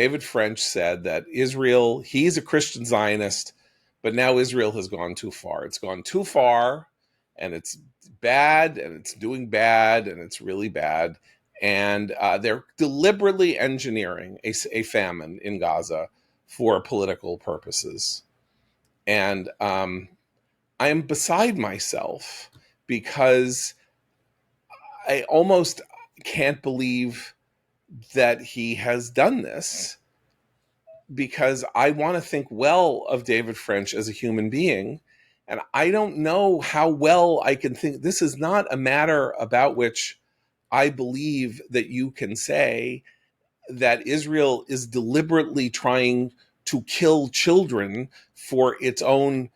David French said that Israel, he's a Christian Zionist, but now Israel has gone too far. It's gone too far, and it's bad, and it's doing bad, and it's really bad. And they're deliberately engineering a famine in Gaza for political purposes. And I am beside myself because I almost can't believe that he has done this, because I want to think well of David French as a human being. And I don't know how well I can think. This is not a matter about which I believe that you can say that Israel is deliberately trying to kill children for its own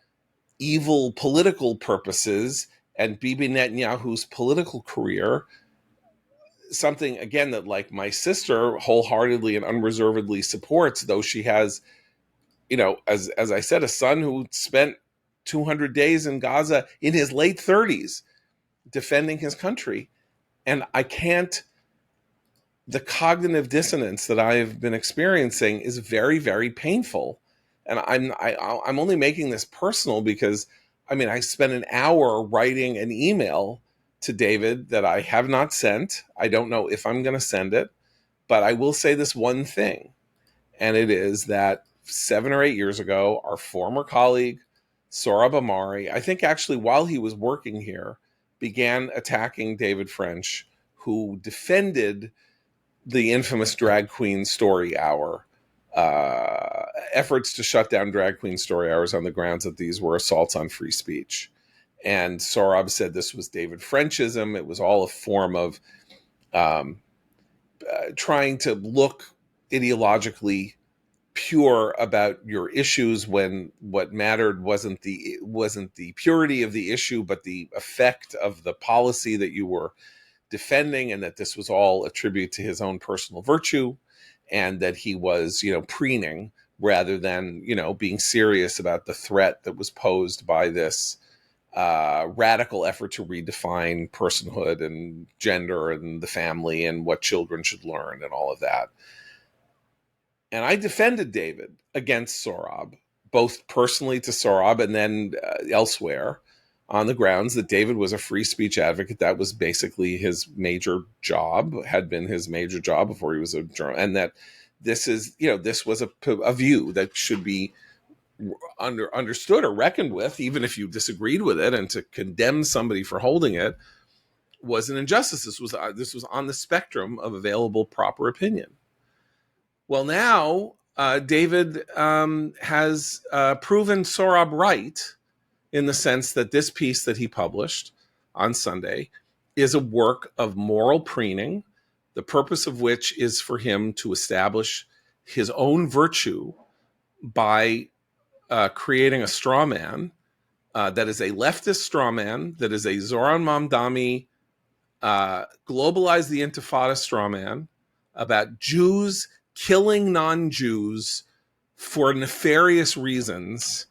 evil political purposes and Bibi Netanyahu's political career. Something, again, that like my sister wholeheartedly and unreservedly supports, though she has, as I said, a son who spent 200 days in Gaza in his late 30s defending his country. And I can't, the cognitive dissonance that I've been experiencing is very, very painful. And I'm only making this personal because, I spent an hour writing an email to David that I have not sent. I don't know if I'm going to send it, but I will say this one thing. And it is that 7 or 8 years ago, our former colleague, Sohrab Ahmari, I think actually while he was working here, began attacking David French, who defended the infamous Drag Queen Story Hour, efforts to shut down Drag Queen Story Hours on the grounds that these were assaults on free speech. And Sohrab said this was David Frenchism. It was all a form of trying to look ideologically pure about your issues, when what mattered wasn't the purity of the issue, but the effect of the policy that you were defending, and that this was all a tribute to his own personal virtue, and that he was, preening rather than, being serious about the threat that was posed by this radical effort to redefine personhood and gender and the family and what children should learn and all of that. And I defended David against Sohrab, both personally to Sohrab and then elsewhere, on the grounds that David was a free speech advocate. That was basically his major job, had been his major job before he was a journalist, and that this is, this was a view that should be understood or reckoned with, even if you disagreed with it, and to condemn somebody for holding it was an injustice. This was on the spectrum of available proper opinion. Well, now David has proven Sohrab right, in the sense that this piece that he published on Sunday is a work of moral preening, the purpose of which is for him to establish his own virtue by creating a straw man that is a leftist straw man, that is a Zoran Mamdani globalize the Intifada straw man about Jews killing non-Jews for nefarious reasons,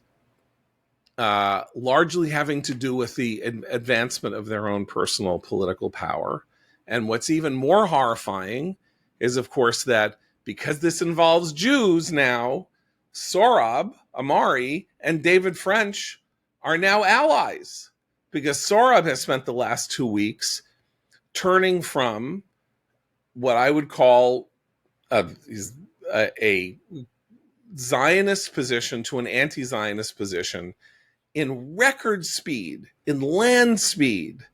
largely having to do with the advancement of their own personal political power. And what's even more horrifying is, of course, that because this involves Jews now, Sohrab Ahmari and David French are now allies, because Sohrab has spent the last 2 weeks turning from what I would call a Zionist position to an anti-Zionist position in record speed, in land speed.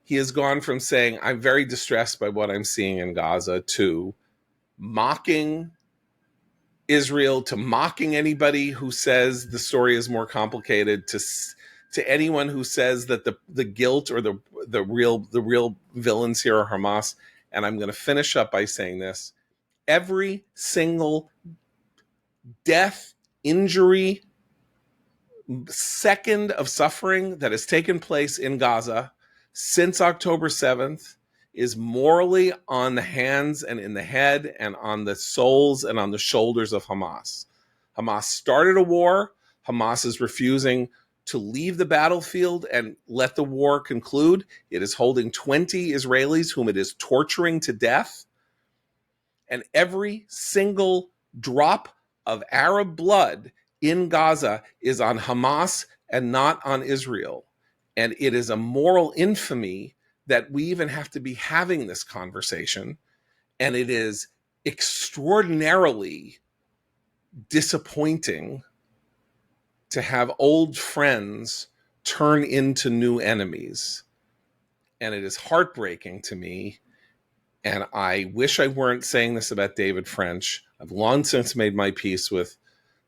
He has gone from saying, I'm very distressed by what I'm seeing in Gaza, to mocking Israel, to mocking anybody who says the story is more complicated, to anyone who says that the guilt or the real villains here are Hamas. And I'm going to finish up by saying this: every single death, injury, second of suffering that has taken place in Gaza since October 7th is morally on the hands and in the head and on the souls and on the shoulders of Hamas. Hamas started a war. Hamas is refusing to leave the battlefield and let the war conclude. It is holding 20 Israelis whom it is torturing to death. And every single drop of Arab blood in Gaza is on Hamas and not on Israel. And it is a moral infamy that we even have to be having this conversation. And it is extraordinarily disappointing to have old friends turn into new enemies. And it is heartbreaking to me. And I wish I weren't saying this about David French. I've long since made my peace with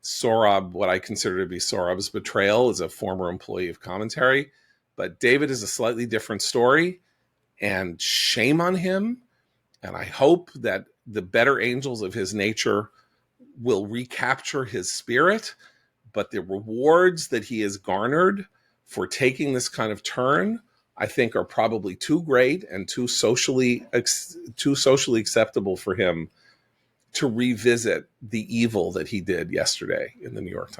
Sohrab, what I consider to be Sohrab's betrayal as a former employee of Commentary. But David is a slightly different story, and shame on him. And I hope that the better angels of his nature will recapture his spirit. But the rewards that he has garnered for taking this kind of turn, I think, are probably too great and too socially acceptable for him to revisit the evil that he did yesterday in the New York Times.